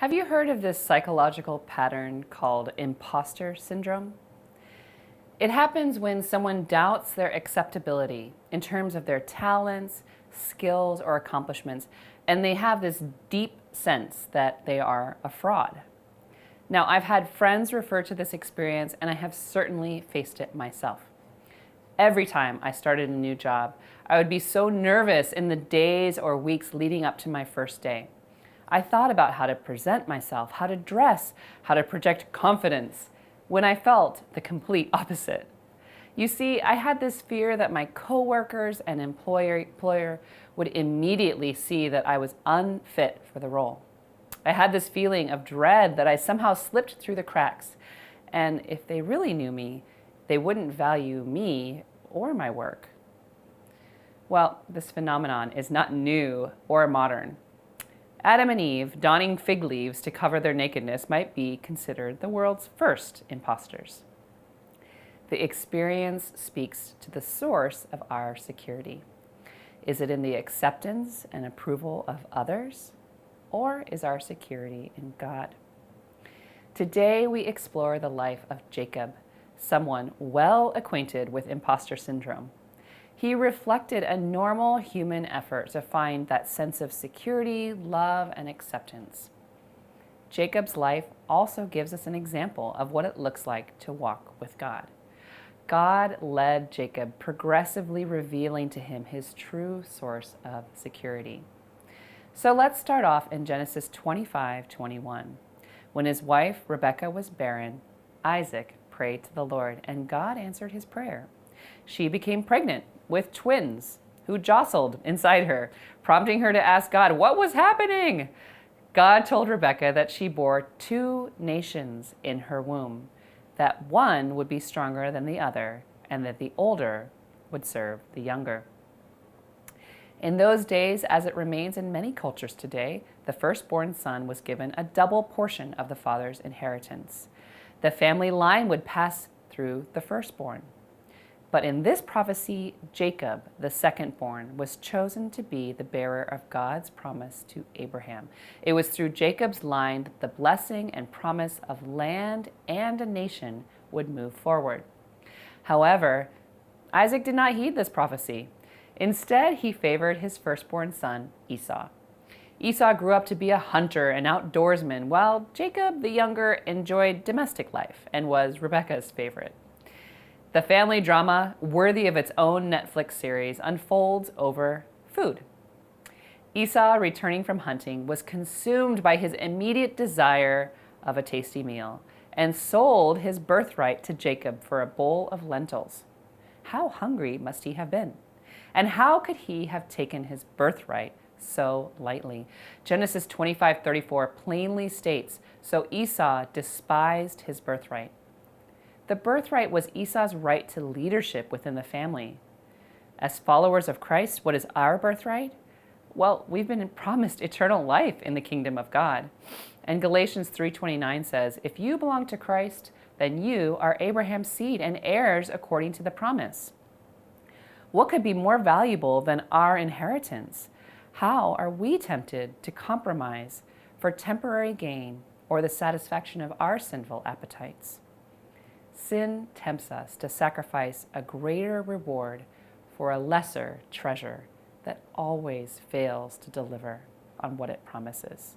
Have you heard of this psychological pattern called imposter syndrome? It happens when someone doubts their acceptability in terms of their talents, skills, or accomplishments, and they have this deep sense that they are a fraud. Now, I've had friends refer to this experience, and I have certainly faced it myself. Every time I started a new job, I would be so nervous in the days or weeks leading up to my first day. I thought about how to present myself, how to dress, how to project confidence, when I felt the complete opposite. You see, I had this fear that my coworkers and employer would immediately see that I was unfit for the role. I had this feeling of dread that I somehow slipped through the cracks, and if they really knew me, they wouldn't value me or my work. Well, this phenomenon is not new or modern. Adam and Eve donning fig leaves to cover their nakedness might be considered the world's first imposters. The experience speaks to the source of our security. Is it in the acceptance and approval of others, or is our security in God? Today we explore the life of Jacob, someone well acquainted with imposter syndrome. He reflected a normal human effort to find that sense of security, love, and acceptance. Jacob's life also gives us an example of what it looks like to walk with God. God led Jacob, progressively revealing to him his true source of security. So let's start off in Genesis 25:21. When his wife Rebekah was barren, Isaac prayed to the Lord, and God answered his prayer. She became pregnant with twins who jostled inside her, prompting her to ask God what was happening. God told Rebekah that she bore two nations in her womb, that one would be stronger than the other, and that the older would serve the younger. In those days, as it remains in many cultures today, the firstborn son was given a double portion of the father's inheritance. The family line would pass through the firstborn. But in this prophecy, Jacob, the secondborn, was chosen to be the bearer of God's promise to Abraham. It was through Jacob's line that the blessing and promise of land and a nation would move forward. However, Isaac did not heed this prophecy. Instead, he favored his firstborn son, Esau. Esau grew up to be a hunter and outdoorsman, while Jacob, the younger, enjoyed domestic life and was Rebekah's favorite. The family drama, worthy of its own Netflix series, unfolds over food. Esau, returning from hunting, was consumed by his immediate desire of a tasty meal and sold his birthright to Jacob for a bowl of lentils. How hungry must he have been? And how could he have taken his birthright so lightly? Genesis 25:34 plainly states, "So Esau despised his birthright." The birthright was Esau's right to leadership within the family. As followers of Christ, what is our birthright? Well, we've been promised eternal life in the kingdom of God. And Galatians 3:29 says, "If you belong to Christ, then you are Abraham's seed and heirs according to the promise." What could be more valuable than our inheritance? How are we tempted to compromise for temporary gain or the satisfaction of our sinful appetites? Sin tempts us to sacrifice a greater reward for a lesser treasure that always fails to deliver on what it promises.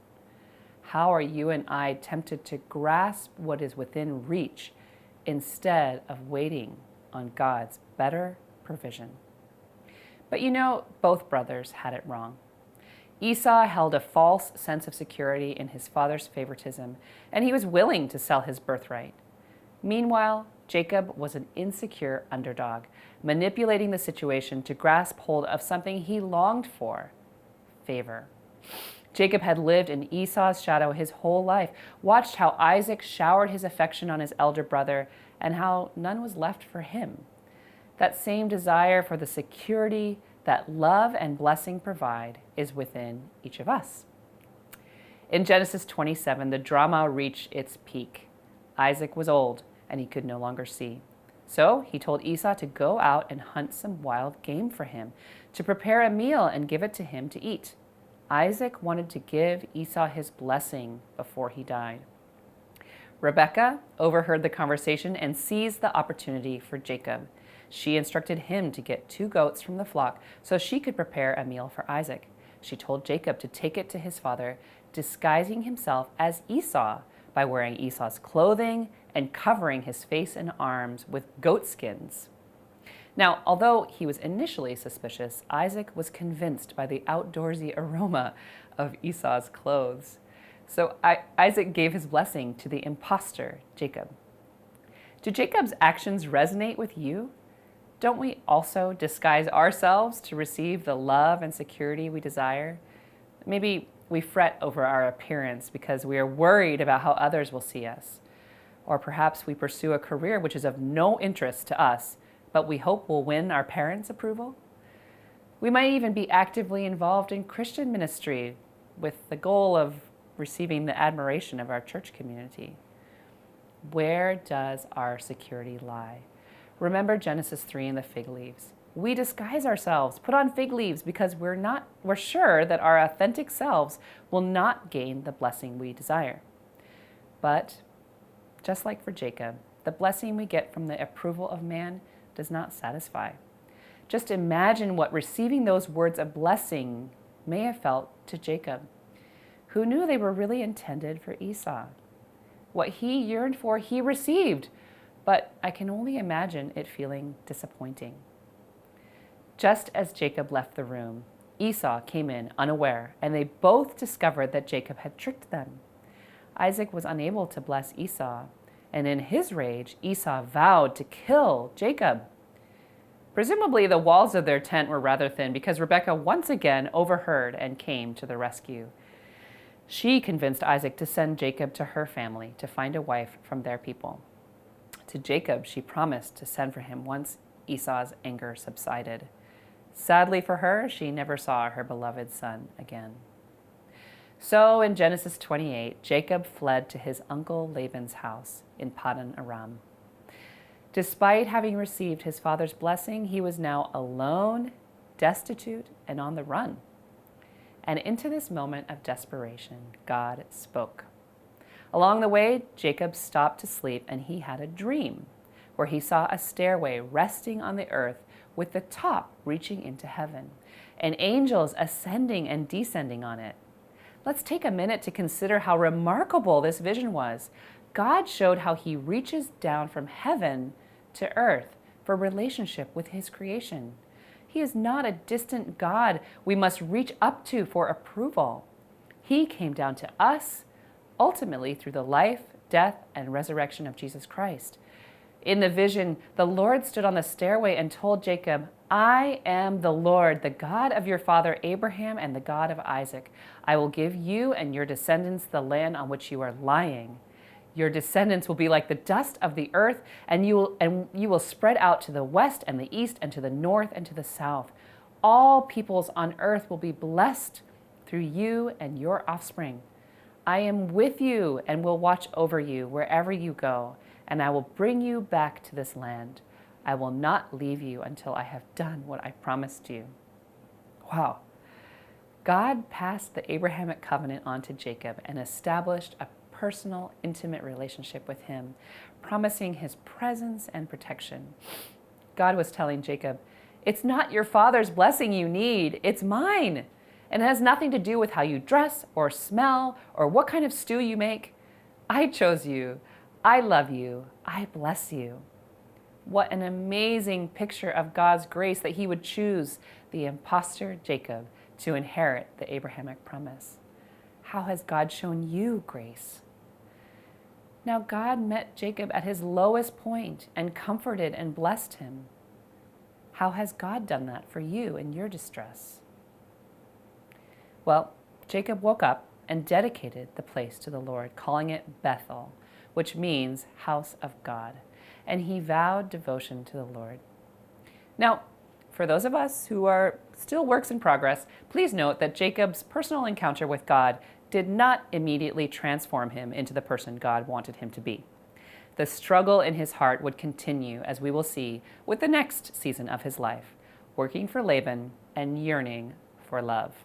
How are you and I tempted to grasp what is within reach instead of waiting on God's better provision? But you know, both brothers had it wrong. Esau held a false sense of security in his father's favoritism, and he was willing to sell his birthright. Meanwhile, Jacob was an insecure underdog, manipulating the situation to grasp hold of something he longed for: favor. Jacob had lived in Esau's shadow his whole life, watched how Isaac showered his affection on his elder brother, and how none was left for him. That same desire for the security that love and blessing provide is within each of us. In Genesis 27, the drama reached its peak. Isaac was old, and he could no longer see. So he told Esau to go out and hunt some wild game for him, to prepare a meal and give it to him to eat. Isaac wanted to give Esau his blessing before he died. Rebekah overheard the conversation and seized the opportunity for Jacob. She instructed him to get 2 goats from the flock so she could prepare a meal for Isaac. She told Jacob to take it to his father, disguising himself as Esau by wearing Esau's clothing and covering his face and arms with goat skins. Now, although he was initially suspicious, Isaac was convinced by the outdoorsy aroma of Esau's clothes. So Isaac gave his blessing to the imposter, Jacob. Do Jacob's actions resonate with you? Don't we also disguise ourselves to receive the love and security we desire? Maybe we fret over our appearance because we are worried about how others will see us. Or perhaps we pursue a career which is of no interest to us, but we hope will win our parents' approval. We might even be actively involved in Christian ministry with the goal of receiving the admiration of our church community. Where does our security lie? Remember Genesis 3 and the fig leaves. We disguise ourselves, put on fig leaves because we're sure that our authentic selves will not gain the blessing we desire. But just like for Jacob, the blessing we get from the approval of man does not satisfy. Just imagine what receiving those words of blessing may have felt to Jacob, who knew they were really intended for Esau. What he yearned for, he received, but I can only imagine it feeling disappointing. Just as Jacob left the room, Esau came in unaware, and they both discovered that Jacob had tricked them. Isaac was unable to bless Esau, and in his rage, Esau vowed to kill Jacob. Presumably, the walls of their tent were rather thin because Rebekah once again overheard and came to the rescue. She convinced Isaac to send Jacob to her family to find a wife from their people. To Jacob, she promised to send for him once Esau's anger subsided. Sadly for her, she never saw her beloved son again. So in Genesis 28, Jacob fled to his uncle Laban's house in Paddan Aram. Despite having received his father's blessing, he was now alone, destitute, and on the run. And into this moment of desperation, God spoke. Along the way, Jacob stopped to sleep, and he had a dream where he saw a stairway resting on the earth with the top reaching into heaven, and angels ascending and descending on it. Let's take a minute to consider how remarkable this vision was. God showed how he reaches down from heaven to earth for relationship with his creation. He is not a distant God we must reach up to for approval. He came down to us, ultimately through the life, death, and resurrection of Jesus Christ. In the vision, the Lord stood on the stairway and told Jacob, "I am the Lord, the God of your father Abraham and the God of Isaac. I will give you and your descendants the land on which you are lying. Your descendants will be like the dust of the earth, and you will spread out to the west and the east and to the north and to the south. All peoples on earth will be blessed through you and your offspring. I am with you and will watch over you wherever you go, and I will bring you back to this land. I will not leave you until I have done what I promised you." Wow. God passed the Abrahamic covenant on to Jacob and established a personal, intimate relationship with him, promising his presence and protection. God was telling Jacob, "It's not your father's blessing you need, it's mine. And it has nothing to do with how you dress or smell or what kind of stew you make. I chose you. I love you. I bless you." What an amazing picture of God's grace that he would choose the imposter Jacob to inherit the Abrahamic promise. How has God shown you grace? Now God met Jacob at his lowest point and comforted and blessed him. How has God done that for you in your distress? Well, Jacob woke up and dedicated the place to the Lord, calling it Bethel, which means house of God, and he vowed devotion to the Lord. Now, for those of us who are still works in progress, please note that Jacob's personal encounter with God did not immediately transform him into the person God wanted him to be. The struggle in his heart would continue, as we will see, with the next season of his life, working for Laban and yearning for love.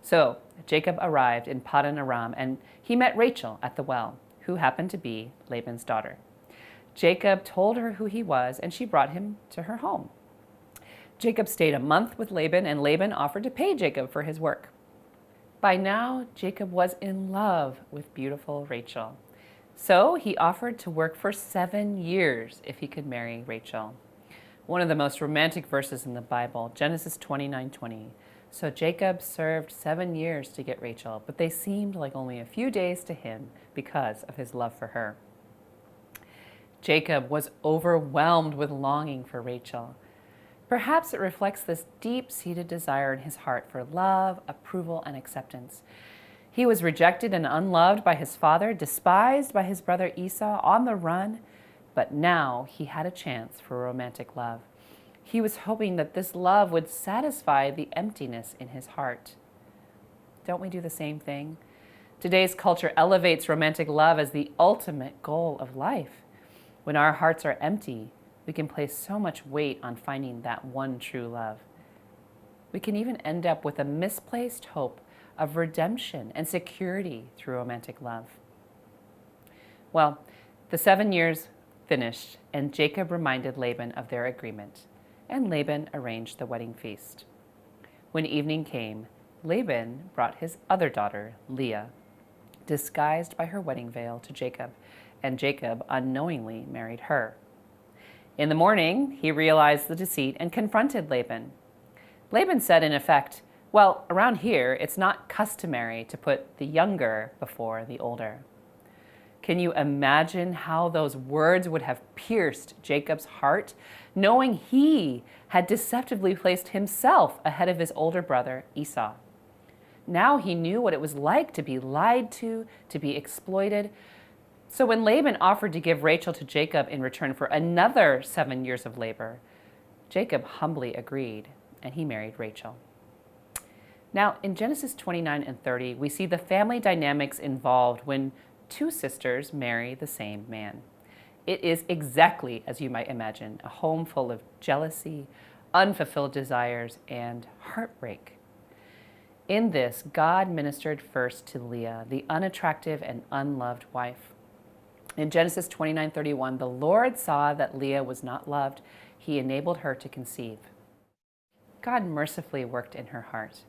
So Jacob arrived in Paddan Aram, and he met Rachel at the well, who happened to be Laban's daughter. Jacob told her who he was, and she brought him to her home. Jacob stayed a month with Laban, and Laban offered to pay Jacob for his work. By now, Jacob was in love with beautiful Rachel. So he offered to work for 7 years if he could marry Rachel. One of the most romantic verses in the Bible, Genesis 29:20. So Jacob served 7 years to get Rachel, but they seemed like only a few days to him because of his love for her. Jacob was overwhelmed with longing for Rachel. Perhaps it reflects this deep-seated desire in his heart for love, approval, and acceptance. He was rejected and unloved by his father, despised by his brother Esau, on the run, but now he had a chance for romantic love. He was hoping that this love would satisfy the emptiness in his heart. Don't we do the same thing? Today's culture elevates romantic love as the ultimate goal of life. When our hearts are empty, we can place so much weight on finding that one true love. We can even end up with a misplaced hope of redemption and security through romantic love. Well, the 7 years finished, and Jacob reminded Laban of their agreement, and Laban arranged the wedding feast. When evening came, Laban brought his other daughter, Leah, disguised by her wedding veil, to Jacob, and Jacob unknowingly married her. In the morning, he realized the deceit and confronted Laban. Laban said, in effect, "Well, around here, it's not customary to put the younger before the older." Can you imagine how those words would have pierced Jacob's heart, knowing he had deceptively placed himself ahead of his older brother, Esau? Now he knew what it was like to be lied to be exploited. So when Laban offered to give Rachel to Jacob in return for another 7 years of labor, Jacob humbly agreed, and he married Rachel. Now, in Genesis 29 and 30, we see the family dynamics involved when two sisters marry the same man. It is exactly as you might imagine, a home full of jealousy, unfulfilled desires, and heartbreak. In this, God ministered first to Leah, the unattractive and unloved wife. In Genesis 29:31, the Lord saw that Leah was not loved. He enabled her to conceive. God mercifully worked in her heart.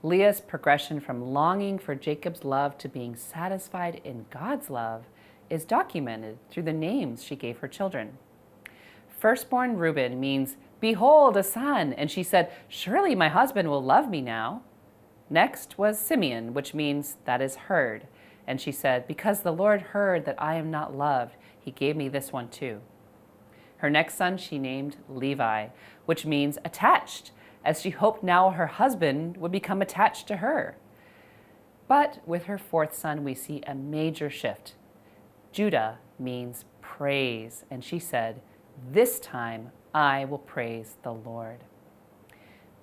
Leah's progression from longing for Jacob's love to being satisfied in God's love is documented through the names she gave her children. Firstborn Reuben means, "Behold, a son," and she said, "Surely my husband will love me now." Next was Simeon, which means, "That is heard." And she said, "Because the Lord heard that I am not loved, he gave me this one too." Her next son she named Levi, which means attached, as she hoped now her husband would become attached to her. But with her fourth son, we see a major shift. Judah means praise, and she said, "This time I will praise the Lord."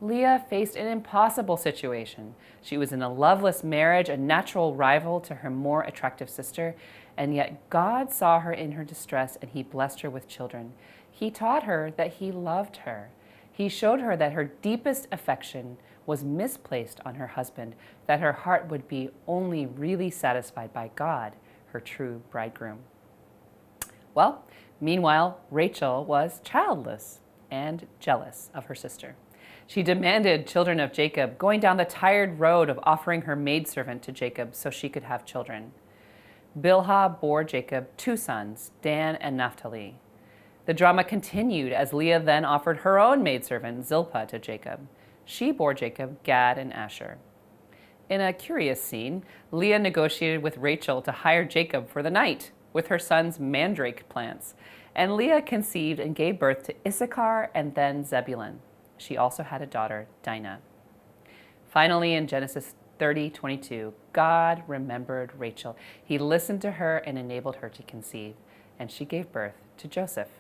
Leah faced an impossible situation. She was in a loveless marriage, a natural rival to her more attractive sister, and yet God saw her in her distress and he blessed her with children. He taught her that he loved her. He showed her that her deepest affection was misplaced on her husband, that her heart would be only really satisfied by God, her true bridegroom. Well, meanwhile, Rachel was childless and jealous of her sister. She demanded children of Jacob, going down the tired road of offering her maidservant to Jacob so she could have children. Bilhah bore Jacob 2 sons, Dan and Naphtali. The drama continued as Leah then offered her own maidservant, Zilpah, to Jacob. She bore Jacob Gad and Asher. In a curious scene, Leah negotiated with Rachel to hire Jacob for the night with her son's mandrake plants, and Leah conceived and gave birth to Issachar and then Zebulun. She also had a daughter, Dinah. Finally, in Genesis 30:22, God remembered Rachel. He listened to her and enabled her to conceive, and she gave birth to Joseph.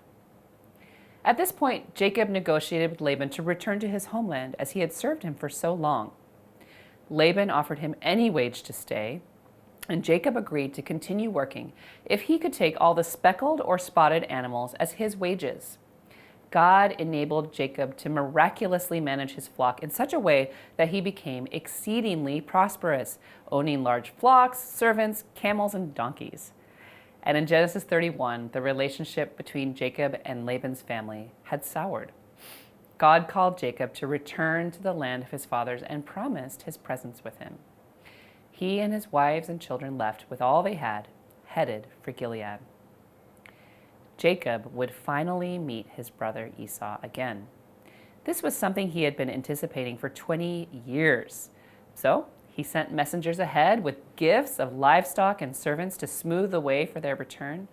At this point, Jacob negotiated with Laban to return to his homeland as he had served him for so long. Laban offered him any wage to stay, and Jacob agreed to continue working if he could take all the speckled or spotted animals as his wages. God enabled Jacob to miraculously manage his flock in such a way that he became exceedingly prosperous, owning large flocks, servants, camels, and donkeys. And in Genesis 31, the relationship between Jacob and Laban's family had soured. God called Jacob to return to the land of his fathers and promised his presence with him. He and his wives and children left with all they had, headed for Gilead. Jacob would finally meet his brother Esau again. This was something he had been anticipating for 20 years. So he sent messengers ahead with gifts of livestock and servants to smooth the way for their return.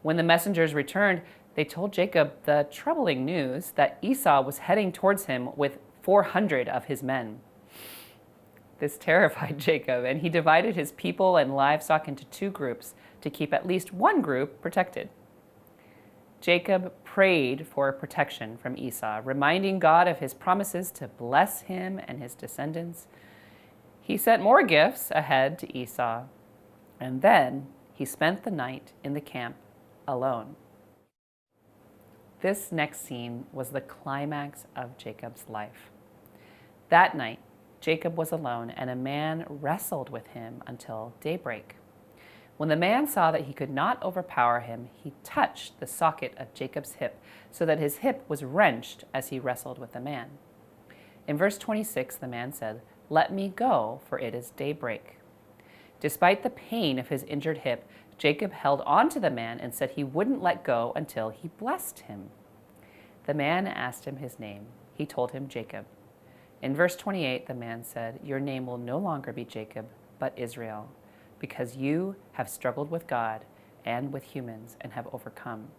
When the messengers returned, they told Jacob the troubling news that Esau was heading towards him with 400 of his men. This terrified Jacob, and he divided his people and livestock into two groups to keep at least one group protected. Jacob prayed for protection from Esau, reminding God of his promises to bless him and his descendants. He sent more gifts ahead to Esau, and then he spent the night in the camp alone. This next scene was the climax of Jacob's life. That night, Jacob was alone, and a man wrestled with him until daybreak. When the man saw that he could not overpower him, he touched the socket of Jacob's hip so that his hip was wrenched as he wrestled with the man. In verse 26, the man said, "Let me go, for it is daybreak." Despite the pain of his injured hip, Jacob held on to the man and said he wouldn't let go until he blessed him. The man asked him his name. He told him Jacob. In verse 28, the man said, "Your name will no longer be Jacob, but Israel, because you have struggled with God and with humans and have overcome."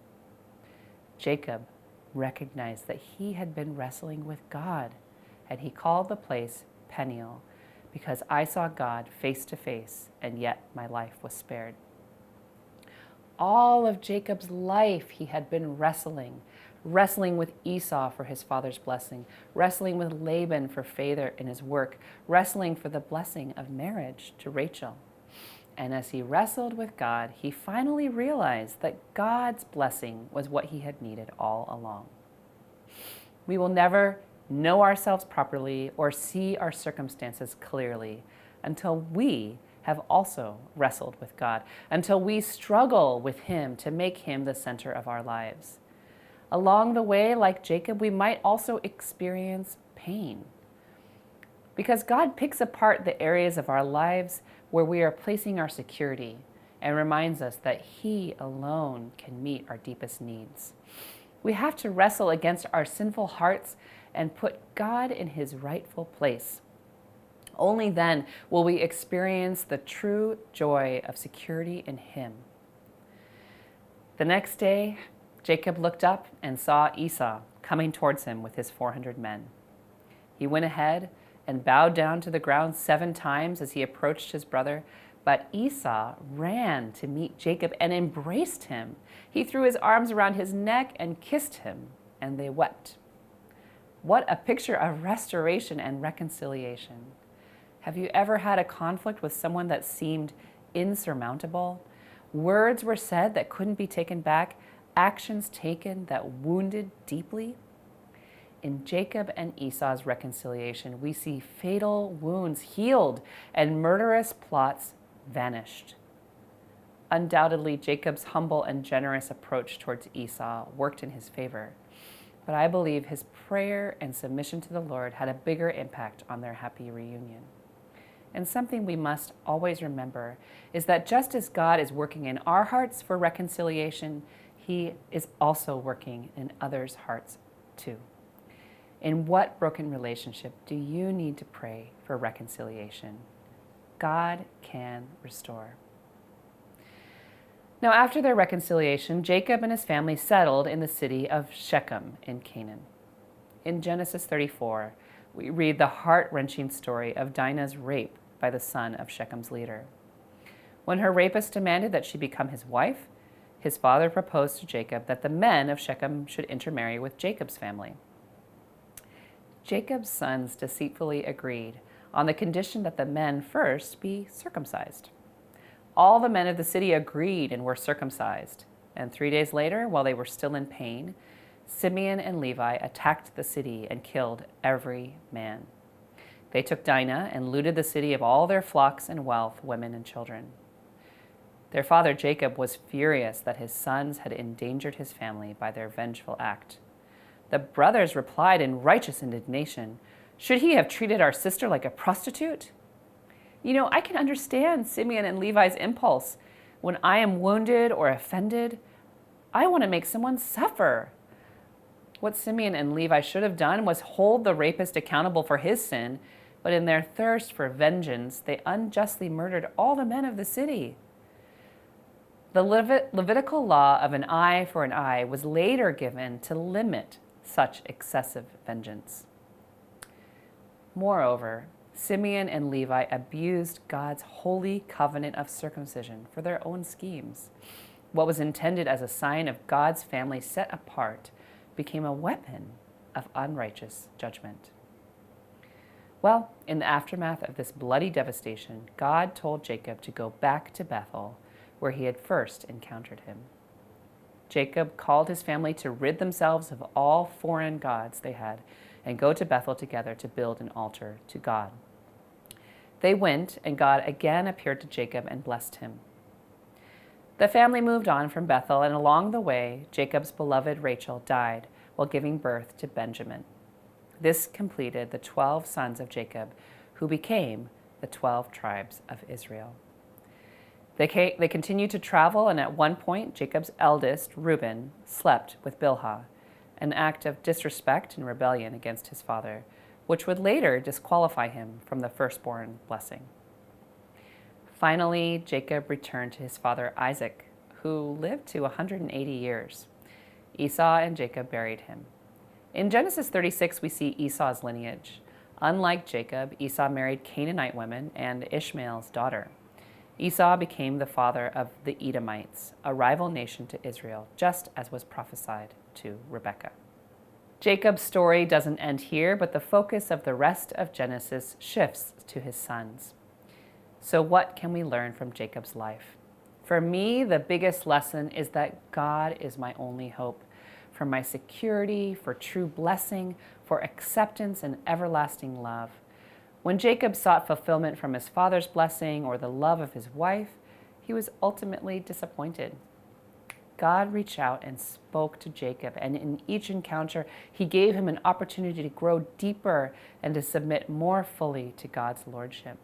Jacob recognized that he had been wrestling with God, and he called the place Peniel, because I saw God face to face, and yet my life was spared. All of Jacob's life he had been wrestling with Esau for his father's blessing, wrestling with Laban for favor in his work, wrestling for the blessing of marriage to Rachel. And as he wrestled with God, he finally realized that God's blessing was what he had needed all along. We will never know ourselves properly or see our circumstances clearly until we have also wrestled with God, until we struggle with him to make him the center of our lives. Along the way, like Jacob, we might also experience pain, because God picks apart the areas of our lives where we are placing our security and reminds us that he alone can meet our deepest needs. We have to wrestle against our sinful hearts and put God in his rightful place. Only then will we experience the true joy of security in him. The next day, Jacob looked up and saw Esau coming towards him with his 400 men. He went ahead and bowed down to the ground 7 times as he approached his brother, but Esau ran to meet Jacob and embraced him. He threw his arms around his neck and kissed him, and they wept. What a picture of restoration and reconciliation. Have you ever had a conflict with someone that seemed insurmountable? Words were said that couldn't be taken back, actions taken that wounded deeply? In Jacob and Esau's reconciliation, we see fatal wounds healed and murderous plots vanished. Undoubtedly, Jacob's humble and generous approach towards Esau worked in his favor, but I believe his prayer and submission to the Lord had a bigger impact on their happy reunion. And something we must always remember is that just as God is working in our hearts for reconciliation, he is also working in others' hearts too. In what broken relationship do you need to pray for reconciliation? God can restore. Now, after their reconciliation, Jacob and his family settled in the city of Shechem in Canaan. In Genesis 34, we read the heart-wrenching story of Dinah's rape by the son of Shechem's leader. When her rapist demanded that she become his wife, his father proposed to Jacob that the men of Shechem should intermarry with Jacob's family. Jacob's sons deceitfully agreed on the condition that the men first be circumcised. All the men of the city agreed and were circumcised. And 3 days later, while they were still in pain, Simeon and Levi attacked the city and killed every man. They took Dinah and looted the city of all their flocks and wealth, women and children. Their father Jacob was furious that his sons had endangered his family by their vengeful act. The brothers replied in righteous indignation, "Should he have treated our sister like a prostitute?" I can understand Simeon and Levi's impulse. When I am wounded or offended, I want to make someone suffer. What Simeon and Levi should have done was hold the rapist accountable for his sin, but in their thirst for vengeance, they unjustly murdered all the men of the city. The Levitical law of an eye for an eye was later given to limit such excessive vengeance. Moreover, Simeon and Levi abused God's holy covenant of circumcision for their own schemes. What was intended as a sign of God's family set apart became a weapon of unrighteous judgment. Well, in the aftermath of this bloody devastation, God told Jacob to go back to Bethel, where he had first encountered him. Jacob called his family to rid themselves of all foreign gods they had and go to Bethel together to build an altar to God. They went, and God again appeared to Jacob and blessed him. The family moved on from Bethel, and along the way, Jacob's beloved Rachel died while giving birth to Benjamin. This completed the 12 sons of Jacob, who became the 12 tribes of Israel. They continued to travel, and at one point, Jacob's eldest, Reuben, slept with Bilhah, an act of disrespect and rebellion against his father, which would later disqualify him from the firstborn blessing. Finally, Jacob returned to his father Isaac, who lived to 180 years. Esau and Jacob buried him. In Genesis 36, we see Esau's lineage. Unlike Jacob, Esau married Canaanite women and Ishmael's daughter. Esau became the father of the Edomites, a rival nation to Israel, just as was prophesied to Rebekah. Jacob's story doesn't end here, but the focus of the rest of Genesis shifts to his sons. So what can we learn from Jacob's life? For me, the biggest lesson is that God is my only hope for my security, for true blessing, for acceptance and everlasting love. When Jacob sought fulfillment from his father's blessing or the love of his wife, he was ultimately disappointed. God reached out and spoke to Jacob, and in each encounter, he gave him an opportunity to grow deeper and to submit more fully to God's lordship.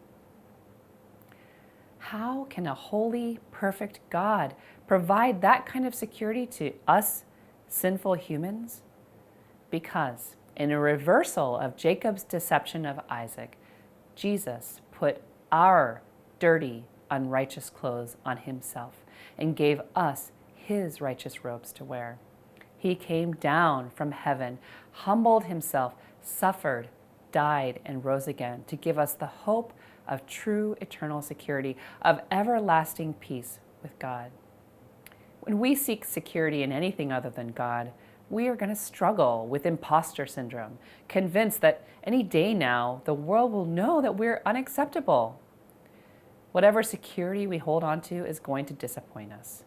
How can a holy, perfect God provide that kind of security to us sinful humans? Because in a reversal of Jacob's deception of Isaac, Jesus put our dirty, unrighteous clothes on himself and gave us his righteous robes to wear. He came down from heaven, humbled himself, suffered, died, and rose again to give us the hope of true eternal security, of everlasting peace with God. When we seek security in anything other than God, we are going to struggle with imposter syndrome, convinced that any day now the world will know that we're unacceptable. Whatever security we hold on to is going to disappoint us.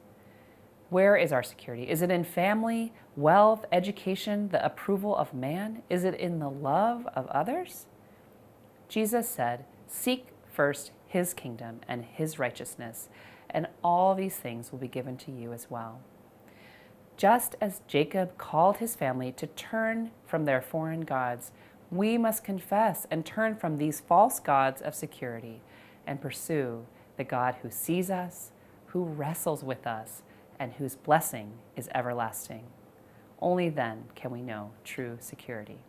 Where is our security? Is it in family, wealth, education, the approval of man? Is it in the love of others? Jesus said, "Seek first his kingdom and his righteousness, and all these things will be given to you as well." Just as Jacob called his family to turn from their foreign gods, we must confess and turn from these false gods of security and pursue the God who sees us, who wrestles with us, and whose blessing is everlasting. Only then can we know true security.